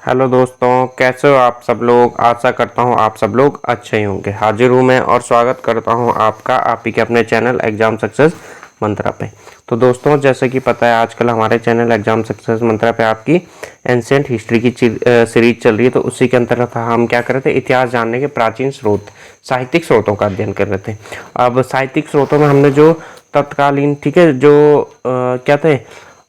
Hello दोस्तों, कैसे हो आप सब लोग। आशा करता हूँ आप सब लोग अच्छे ही होंगे। हाजिर हूँ मैं और स्वागत करता हूँ आपका आप ही के अपने चैनल एग्जाम सक्सेस मंत्रा पे। तो दोस्तों, जैसे कि पता है आजकल हमारे चैनल एग्जाम सक्सेस मंत्रा पे आपकी एंशिएंट हिस्ट्री की सीरीज चल रही है। तो उसी के अंतर्गत हम क्या कर रहे थे, इतिहास जानने के प्राचीन स्रोत, साहित्यिक स्रोतों का अध्ययन कर रहे थे। अब साहित्यिक स्रोतों में हमने जो तत्कालीन, ठीक है, जो क्या थे,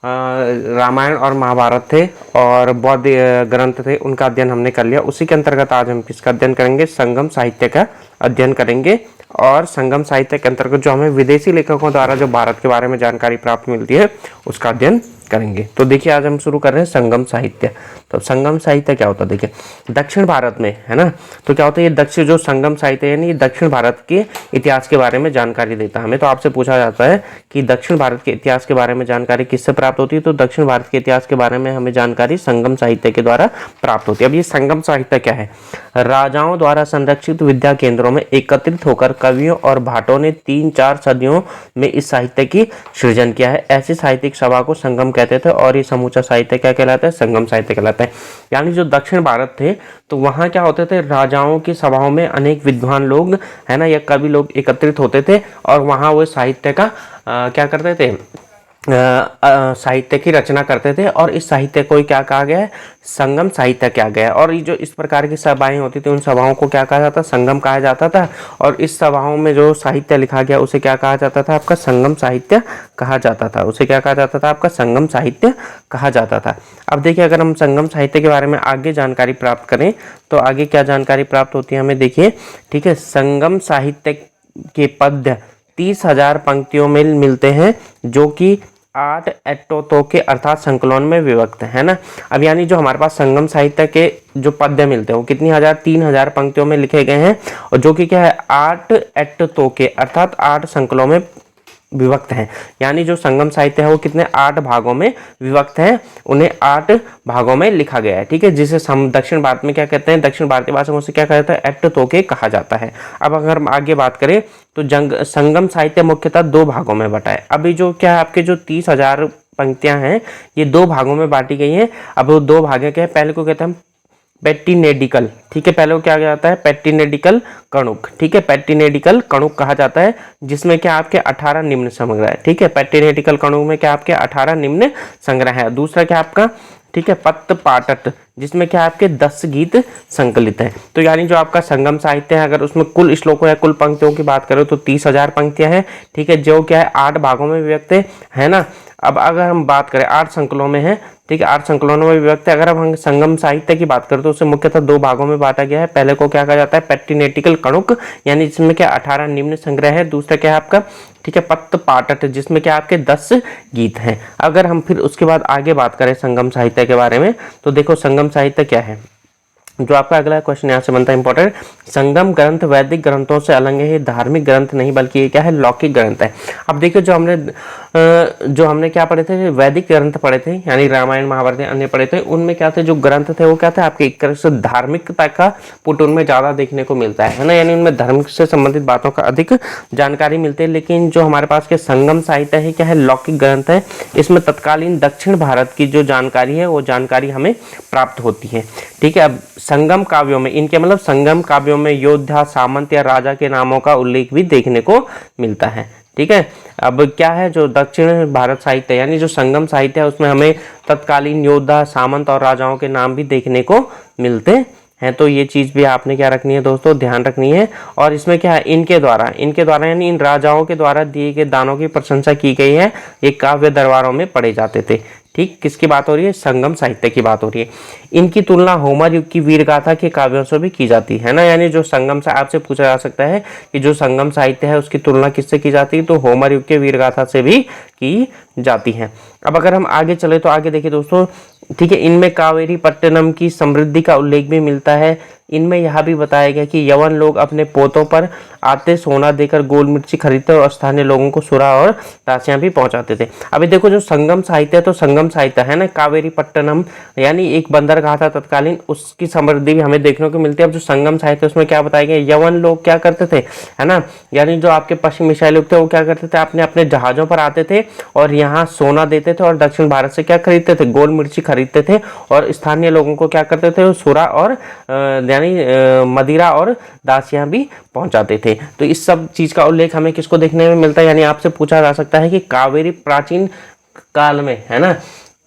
रामायण और महाभारत थे और बौद्ध ग्रंथ थे, उनका अध्ययन हमने कर लिया। उसी के अंतर्गत आज हम किसका अध्ययन करेंगे, संगम साहित्य का अध्ययन करेंगे। और संगम साहित्य के अंतर्गत जो हमें विदेशी लेखकों द्वारा जो भारत के बारे में जानकारी प्राप्त मिलती है उसका अध्ययन करेंगे। तो देखिए, आज हम शुरू कर रहे हैं संगम साहित्य। तो संगम साहित्य क्या होता है, देखिए दक्षिण भारत में है ना, तो क्या होता है ये दक्षिण जो संगम साहित्य है यानी दक्षिण भारत के इतिहास के बारे में जानकारी देता है हमें। तो आपसे पूछा जाता है कि दक्षिण भारत के इतिहास के बारे में जानकारी किससे प्राप्त होती है, तो दक्षिण भारत के इतिहास के बारे में हमें जानकारी संगम साहित्य के द्वारा प्राप्त होती है। अब ये संगम साहित्य क्या है, राजाओं द्वारा संरक्षित विद्या केंद्रों में एकत्रित होकर कवियों और भाटों ने 3-4 सदियों में इस साहित्य की सृजन किया है। ऐसी साहित्यिक सभा को संगम कहते थे और ये समूचा साहित्य क्या कहलाता है, संगम साहित्य कहलाता है। यानी जो दक्षिण भारत थे तो वहाँ क्या होते थे, राजाओं की सभाओं में अनेक विद्वान लोग है ना या कवि लोग एकत्रित होते थे और वहाँ वो साहित्य का क्या करते थे, साहित्य की रचना करते थे। और इस साहित्य को क्या कहा गया है, संगम साहित्य कहा गया है। और ये जो इस प्रकार की सभाएं होती थी उन सभाओं को क्या कहा जाता, संगम कहा जाता था। और इस सभाओं में जो साहित्य लिखा गया उसे क्या कहा जाता था, आपका संगम साहित्य कहा जाता था। उसे क्या कहा जाता था, आपका संगम साहित्य कहा जाता था। अब देखिए, अगर हम संगम साहित्य के बारे में आगे जानकारी प्राप्त करें तो आगे क्या जानकारी प्राप्त होती है हमें, देखिए ठीक है। संगम साहित्य के पद्य 30,000 पंक्तियों में मिलते हैं जो कि 8 एट्टों के अर्थात संकलन में विभक्त है ना। अब यानी जो हमारे पास संगम साहित्य के जो पद्य मिलते हैं वो कितनी 3,000 पंक्तियों में लिखे गए हैं और जो कि क्या है 8 एट्टों के अर्थात 8 संकलों में विभक्त हैं। यानी जो संगम साहित्य है वो कितने 8 भागों में विभक्त है, उन्हें 8 भागों में लिखा गया है, ठीक है। जिसे हम दक्षिण भारत में क्या कहते हैं, दक्षिण भारतीय भाषा में उसे क्या कहा जाता है, एट्टोके कहा जाता है। अब अगर हम आगे बात करें तो संगम साहित्य मुख्यतः 2 भागों में बटा है। अभी जो क्या है आपके जो 30,000 पंक्तियां हैं ये 2 भागों में बांटी गई हैं। अब वो 2 भाग क्या है, पहले को कहते हैं हम पेटिनेडिकल, ठीक है, पहले को क्या जाता है पेटिनेडिकल कणुक, ठीक है, पेटिनेडिकल कणुक कहा जाता है जिसमें क्या आपके 18 निम्न संग्रह है, ठीक है। पेटिनेडिकल कणुक में क्या आपके 18 निम्न संग्रह है। दूसरा क्या आपका, ठीक है, पत्त पाटट जिसमें क्या आपके 10 गीत संकलित हैं। तो यानी जो आपका संगम साहित्य है अगर उसमें कुल श्लोकों या कुल पंक्तियों की बात करें तो 30,000 पंक्तियां हैं, ठीक है, जो क्या है 8 भागों में विभक्त है ना। अब अगर हम बात करें 8 संकलों में है, ठीक है, 8 संकलनों में विभक्त है। अगर हम संगम साहित्य की बात करें तो उसे मुख्यतः 2 भागों में बांटा गया है। पहले को क्या कहा जाता है पेटिनेटिकल कणुक यानी जिसमें क्या 18 निम्न संग्रह है। दूसरा क्या है आपका, ठीक है, पत्त पाटट जिसमें क्या आपके 10 गीत हैं। अगर हम फिर उसके बाद आगे बात करें संगम साहित्य के बारे में तो देखो संगम साहित्य क्या है। जो आपका अगला क्वेश्चन यहाँ से बनता है इंपॉर्टेंट, संगम ग्रंथ वैदिक ग्रंथों से अलग है, ये धार्मिक ग्रंथ नहीं बल्कि ये क्या है लौकिक ग्रंथ है। अब देखिए जो हमने क्या पढ़े थे, वैदिक ग्रंथ पढ़े थे यानी रामायण महाभारत अन्य पढ़े थे, उनमें क्या थे जो ग्रंथ थे वो क्या थे आपके एक तरह से धार्मिकता का पुट उनमें ज्यादा देखने को मिलता है ना, यानी उनमें धर्म से संबंधित बातों का अधिक जानकारी मिलती है। लेकिन जो हमारे पास के संगम साहित्य है क्या है लौकिक ग्रंथ है, इसमें तत्कालीन दक्षिण भारत की जो जानकारी है वो जानकारी हमें प्राप्त होती है, ठीक है। अब संगम काव्यों में इनके मतलब संगम काव्यों में योद्धा सामंत या राजा के नामों का उल्लेख भी देखने को मिलता है, ठीक है। अब क्या है जो दक्षिण भारत साहित्य यानी जो संगम साहित्य है उसमें हमें तत्कालीन योद्धा सामंत और राजाओं के नाम भी देखने को मिलते हैं। तो ये चीज भी आपने क्या रखनी है दोस्तों, ध्यान रखनी है। और इसमें क्या है इनके द्वारा यानी इन राजाओं के द्वारा दिए गए दानों की प्रशंसा की गई है। ये काव्य दरबारों में पढ़े जाते थे, ठीक। किसकी बात हो रही है, संगम साहित्य की बात हो रही है। इनकी तुलना होमर युग की वीर गाथा के काव्यों से भी की जाती है ना, यानी जो संगम से आपसे पूछा जा सकता है कि जो संगम साहित्य है उसकी तुलना किससे की जाती है, तो होमर युग के वीर गाथा से भी की जाती है। अब अगर हम आगे चले तो आगे देखिए दोस्तों, ठीक है, इनमें कावेरी पट्टनम की समृद्धि का उल्लेख भी मिलता है, इनमें यह भी बताया गया कि यवन लोग अपने पोतों पर आते सोना देकर गोल मिर्ची खरीदते और स्थानीय लोगों को सुरा और दासियां भी पहुंचाते थे। अभी देखो जो संगम साहित्य है, तो संगम साहित्य है ना, कावेरी पट्टनम यानी एक बंदरगाह था तत्कालीन, उसकी समृद्धि भी हमें देखने को मिलती है। अब जो संगम साहित्य उसमें क्या बताया गया, यवन लोग क्या करते थे, है ना, यानी जो आपके पश्चिमी एशियाई लोग थे वो क्या करते थे, अपने अपने जहाजों पर आते थे और यहाँ सोना देते थे और दक्षिण भारत से क्या खरीदते थे, गोल मिर्ची खरीदते थे और स्थानीय लोगों को क्या करते थे, सुरा और यानी मदिरा और दासियां भी पहुंचाते थे। तो इस सब चीज का उल्लेख हमें किसको देखने में मिलता है, यानी आपसे पूछा जा सकता है कि कावेरी प्राचीन काल में, है ना,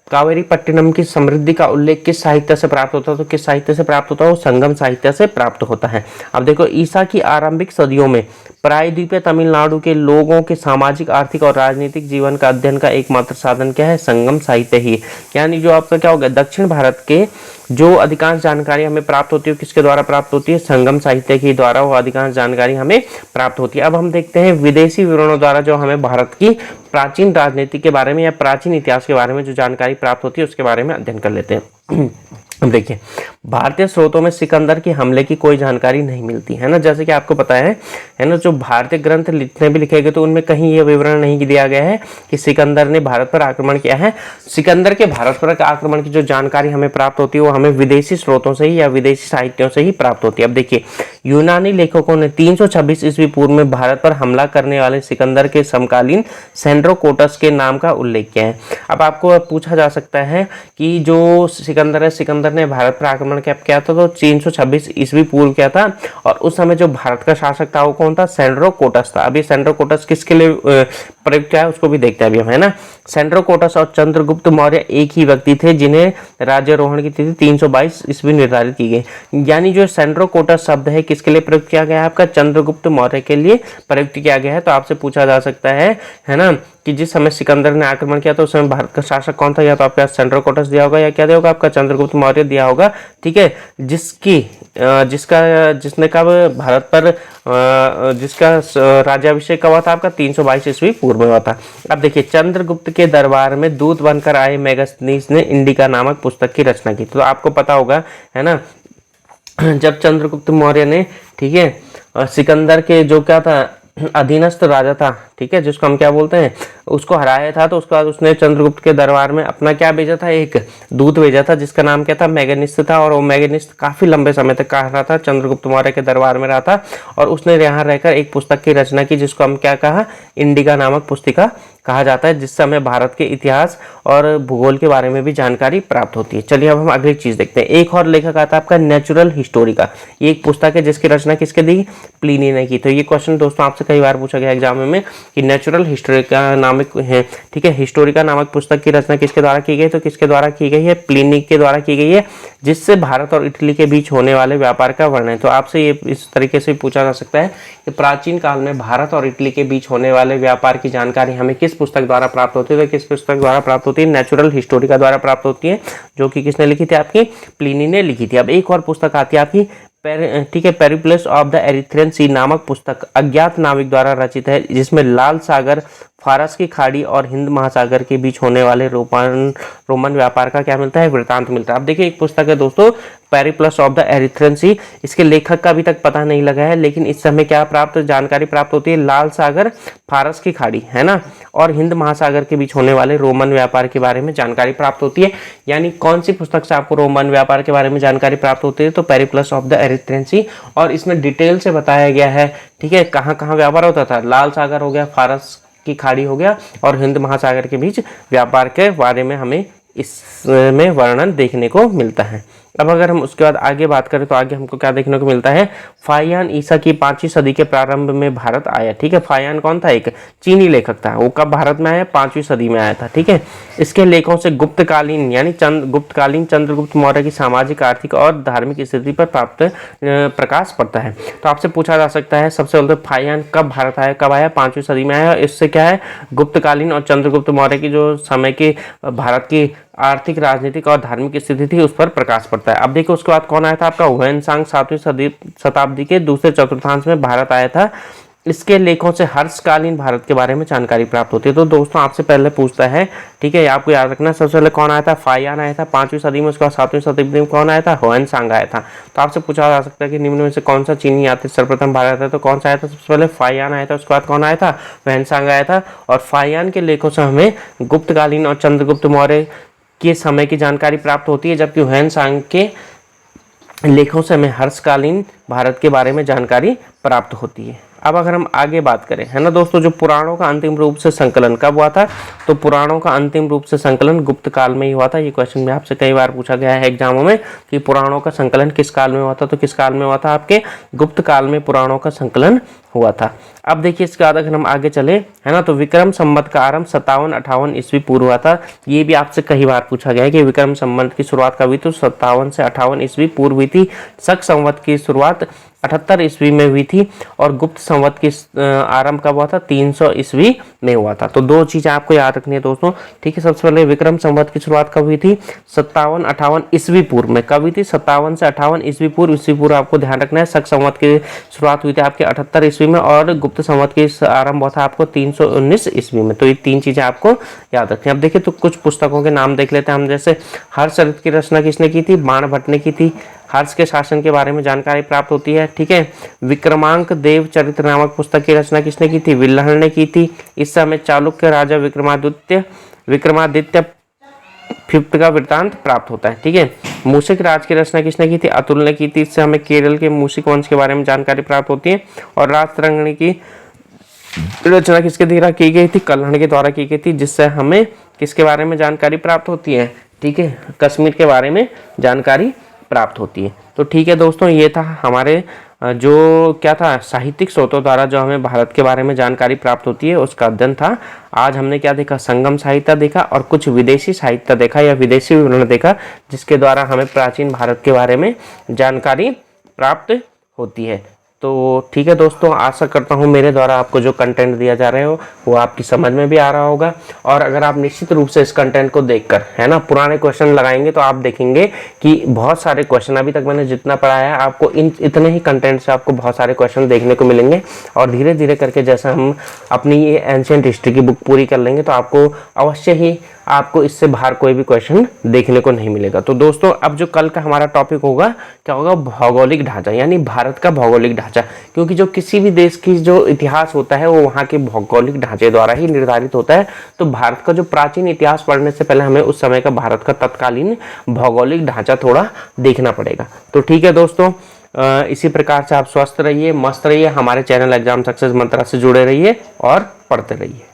कावेरी पट्टिनम की समृद्धि का उल्लेख किस साहित्य से प्राप्त होता है, तो किस साहित्य से प्राप्त होता है, वो संगम साहित्य से प्राप्त होता है। अब देखो ईसा की आरंभिक सदियों में प्रायद्वीपीय तमिलनाडु के लोगों के सामाजिक, आर्थिक और राजनीतिक जीवन का अध्ययन का एकमात्र साधन क्या है, संगम साहित्य ही। यानी जो आपका क्या होगा, दक्षिण भारत के जो अधिकांश जानकारी हमें प्राप्त होती है किसके द्वारा प्राप्त होती है, संगम साहित्य के द्वारा वो अधिकांश जानकारी हमें प्राप्त होती है। अब हम देखते हैं विदेशी विवरणों द्वारा जो हमें भारत की प्राचीन राजनीति के बारे में या प्राचीन इतिहास के बारे में जो जानकारी प्राप्त होती है उसके बारे में अध्ययन कर लेते हैं। अब देखिए भारतीय स्रोतों में सिकंदर के हमले की कोई जानकारी नहीं मिलती है ना, जैसे कि आपको पता है ना, जो भारतीय ग्रंथ जितने भी लिखे गए तो उनमें कहीं ये विवरण नहीं दिया गया है कि सिकंदर ने भारत पर आक्रमण किया है। सिकंदर के भारत पर आक्रमण की जो जानकारी हमें प्राप्त होती है वो हमें विदेशी स्रोतों से ही या विदेशी साहित्यों से ही प्राप्त होती है। अब देखिए यूनानी लेखकों ने 326 ईस्वी पूर्व में भारत पर हमला करने वाले सिकंदर के समकालीन सेंड्रोकोटस के नाम का उल्लेख किया है। अब आपको पूछा जा सकता है कि जो सिकंदर है, सिकंदर ने भारत पर आक्रमण किया था तो 326 ईस्वी पूर्व किया था और उस समय जो भारत का शासक था वो कौन था, सेंड्रोकोटस था। अभी सेंड्रोकोटस किसके लिए प्रयुक्त किया है उसको भी देखते हैं अभी हम, है ना। सेंड्रोकोटस और चंद्रगुप्त मौर्य एक ही व्यक्ति थे जिन्हें राज्यारोहण की तिथि 322 ईस्वी निर्धारित की गई। यानी जो सेंड्रोकोटस शब्द है किसके लिए प्रयुक्त किया गया है, आपका चंद्रगुप्त मौर्य के लिए प्रयुक्त किया गया है। तो आपसे पूछा जा सकता है ना, कि जिस समय सिकंदर ने आक्रमण किया तो उस समय भारत का शासक कौन था, या तो आपका सेंड्रोकोटस दिया होगा या क्या दिया होगा, आपका चंद्रगुप्त मौर्य दिया होगा, ठीक है, जिसने कब भारत पर जिसका राज्याभिषेक हुआ था आपका 322 ईस्वी पूर्व में हुआ था। अब देखिए चंद्रगुप्त के दरबार में दूत बनकर आए मेगास्थनीज ने इंडिका नामक पुस्तक की रचना की। तो आपको पता होगा, है ना, जब चंद्रगुप्त मौर्य ने, ठीक है, सिकंदर के जो क्या था अधीनस्थ राजा था, ठीक है, जिसको हम क्या बोलते हैं, उसको हराया था, तो उसके बाद उसने चंद्रगुप्त के दरबार में अपना क्या भेजा था, एक दूत भेजा था जिसका नाम क्या था, मेगानिस्थ था। और वो मेगानिस्थ काफी लंबे समय तक रहा था, चंद्रगुप्त मौर्य के दरबार में रहा था और उसने यहाँ रहकर एक पुस्तक की रचना की जिसको हम क्या कहा, इंडिका नामक पुस्तिका कहा जाता है, जिससे हमें भारत के इतिहास और भूगोल के बारे में भी जानकारी प्राप्त होती है। चलिए अब हम अगली चीज देखते हैं। एक और लेखक आता है आपका नेचुरल हिस्टोरिका। ये एक पुस्तक है जिसकी रचना किसके दी, प्लिनी ने की। तो ये क्वेश्चन दोस्तों आपसे कई बार पूछा गया एग्जाम में कि नेचुरल हिस्टोरिका नामक है, ठीक है, हिस्टोरिका नामक पुस्तक की रचना किसके द्वारा की गई, तो किसके द्वारा की गई है, प्लिनी के द्वारा की गई है, जिससे भारत और इटली के बीच होने वाले व्यापार का वर्णन है। तो आपसे ये इस तरीके से पूछा जा सकता है कि प्राचीन काल में भारत और इटली के बीच होने वाले व्यापार की जानकारी हमें किस पुस्तक द्वारा प्राप्त होती है, तो किस पुस्तक द्वारा प्राप्त होती है, नेचुरल हिस्टोरिका द्वारा प्राप्त होती है, जो कि किसने लिखी थी, आपकी प्लिनी ने लिखी थी। अब एक और पुस्तक आती है आपकी ठीक है, पेरिप्लस ऑफ द एरिथ्रियन सी नामक पुस्तक अज्ञात नाविक द्वारा रचित है, जिसमें लाल सागर, फारस की खाड़ी और हिंद महासागर के बीच होने वाले रोमन व्यापार का क्या मिलता है, वृतांत मिलता है। अब देखिए एक पुस्तक है दोस्तों पेरिप्लस ऑफ द एरिथ्रियन सी, इसके लेखक का अभी तक पता नहीं लगा है, लेकिन इस समय क्या जानकारी प्राप्त होती है, लाल सागर, फारस की खाड़ी, है ना, और हिंद महासागर के बीच होने वाले रोमन व्यापार के बारे में जानकारी प्राप्त होती है। यानी कौन सी पुस्तक से आपको रोमन व्यापार के बारे में जानकारी प्राप्त होती है, तो पेरिप्लस ऑफ द एरिथ्रियन सी। और इसमें डिटेल से बताया गया है, ठीक है, कहाँ कहाँ व्यापार होता था, लाल सागर हो गया, फारस की खाड़ी हो गया और हिंद महासागर के बीच व्यापार के बारे में हमें इसमें वर्णन देखने को मिलता है। अब अगर हम उसके बाद आगे बात करें तो आगे हमको क्या देखने को मिलता है, फाहियान ईसा की 5वीं सदी के प्रारंभ में भारत आया। ठीक है, फाहियान कौन था, एक चीनी लेखक था, वो कब भारत में आया, 5वीं सदी में आया था। ठीक है, इसके लेखों से गुप्तकालीन यानी गुप्तकालीन चंद्रगुप्त मौर्य की सामाजिक, आर्थिक और धार्मिक स्थिति पर प्राप्त प्रकाश पड़ता है। तो आपसे पूछा जा सकता है सबसे पहले फाहियान कब भारत आया, कब आया, 5वीं सदी में आया। इससे क्या है, गुप्तकालीन और चंद्रगुप्त मौर्य की जो समय की भारत की आर्थिक, राजनीतिक और धार्मिक स्थिति थी उस पर प्रकाश पड़ता है। अब देखिए उसके बाद कौन आया था, आपका हुएन सांग 7वीं शताब्दी के दूसरे चतुर्थांश में भारत आया था। इसके लेखों से हर्षकालीन भारत के बारे में जानकारी प्राप्त होती है। तो दोस्तों आपसे पहले पूछता है, ठीक है, आपको याद रखना, सबसे पहले कौन आया था, फाहियान आया था 5वीं सदी में, उसके बाद 7वीं सदी में कौन आया था, ह्वेनसांग आया था। तो आपसे पूछा जा सकता है कि निम्न में से कौन सा चीनी यात्री सर्वप्रथम भारत है, तो कौन सा आया था, सबसे पहले फाहियान आया था, उसके बाद कौन आया था, ह्वेनसांग आया था। और फाहियान के लेखों से हमें गुप्तकालीन और चंद्रगुप्त मौर्य के समय की जानकारी प्राप्त होती है, जबकि ह्वेनसांग के लेखों से हमें हर्षकालीन भारत के बारे में जानकारी प्राप्त होती है। अब अगर हम आगे बात करें, है ना दोस्तों, जो पुराणों का अंतिम रूप से संकलन कब हुआ था, तो पुराणों का अंतिम रूप से संकलन गुप्त काल में ही हुआ था। ये क्वेश्चन भी आपसे कई बार पूछा गया है एग्जामों में कि पुराणों का संकलन किस काल में हुआ था, तो किस काल में हुआ था, आपके गुप्त काल में पुराणों का संकलन हुआ था। अब देखिए इसके बाद अगर हम आगे चले, है ना, तो विक्रम संवत का आरंभ 57-58 ईस्वी पूर्व हुआ था। ये भी आपसे कई बार पूछा गया है कि विक्रम संवत की शुरुआत कब हुई, तो 57 से 58 ईस्वी पूर्व हुई थी। शक संवत की शुरुआत 78 ईस्वी में हुई थी और गुप्त संवत की आरंभ कब हुआ था, 300 ईस्वी में हुआ था। तो दो चीजें आपको याद रखनी है दोस्तों, ठीक है। सबसे पहले विक्रम संवत की शुरुआत कब हुई थी, 57-58 ईस्वी पूर्व में। कब हुई थी, 57 से 58 ईस्वी पूर्व। ईस्वी पूर्व आपको ध्यान रखना है। शक संवत की शुरुआत हुई थी आपके 78 ईस्वी में और गुप्त संवत की आरंभ हुआ था आपको 319 ईस्वी में। तो ये तीन चीजें आपको याद रखनी है। अब देखिए तो कुछ पुस्तकों के नाम देख लेते हैं हम, जैसे हर्षचरित की रचना किसने की थी, बाणभट्ट ने की थी। हर्ष के शासन के बारे में जानकारी प्राप्त होती है, ठीक है। विक्रमांक देव चरित्र नामक पुस्तक की रचना किसने की थी, विल्हण ने की थी। इस समय चालुक्य राजा विक्रमादित्य फिफ्थ का वृत्तांत प्राप्त होता है, ठीक है। मूषिक राज की रचना किसने की थी, अतुल ने की थी। इससे हमें केरल के मूषिक वंश के बारे में जानकारी प्राप्त होती है। और राजतरंगिणी की रचना किसके द्वारा की गई थी, कल्हण के द्वारा की गई थी, जिससे हमें किसके बारे में जानकारी प्राप्त होती है, ठीक है, कश्मीर के बारे में जानकारी प्राप्त होती है। तो ठीक है दोस्तों, ये था हमारे जो क्या था, साहित्यिक स्रोतों द्वारा जो हमें भारत के बारे में जानकारी प्राप्त होती है उसका अध्ययन था। आज हमने क्या देखा, संगम साहित्य देखा और कुछ विदेशी साहित्य देखा या विदेशी विवरण देखा, जिसके द्वारा हमें प्राचीन भारत के बारे में जानकारी प्राप्त होती है। तो ठीक है दोस्तों, आशा करता हूँ मेरे द्वारा आपको जो कंटेंट दिया जा रहा है वो आपकी समझ में भी आ रहा होगा। और अगर आप निश्चित रूप से इस कंटेंट को देखकर, है ना, पुराने क्वेश्चन लगाएंगे तो आप देखेंगे कि बहुत सारे क्वेश्चन, अभी तक मैंने जितना पढ़ाया है आपको इतने ही कंटेंट से आपको बहुत सारे क्वेश्चन देखने को मिलेंगे। और धीरे धीरे करके जैसा हम अपनी ये एंशिएंट हिस्ट्री की बुक पूरी कर लेंगे तो आपको अवश्य ही आपको इससे बाहर कोई भी क्वेश्चन देखने को नहीं मिलेगा। तो दोस्तों अब जो कल का हमारा टॉपिक होगा, क्या होगा, भौगोलिक ढांचा, यानी भारत का भौगोलिक ढांचा। क्योंकि जो किसी भी देश की जो इतिहास होता है वो वहाँ के भौगोलिक ढांचे द्वारा ही निर्धारित होता है। तो भारत का जो प्राचीन इतिहास पढ़ने से पहले हमें उस समय का भारत का तत्कालीन भौगोलिक ढांचा थोड़ा देखना पड़ेगा। तो ठीक है दोस्तों, इसी प्रकार से आप स्वस्थ रहिए, मस्त रहिए, हमारे चैनल एग्जाम सक्सेस मंत्रा से जुड़े रहिए और पढ़ते रहिए।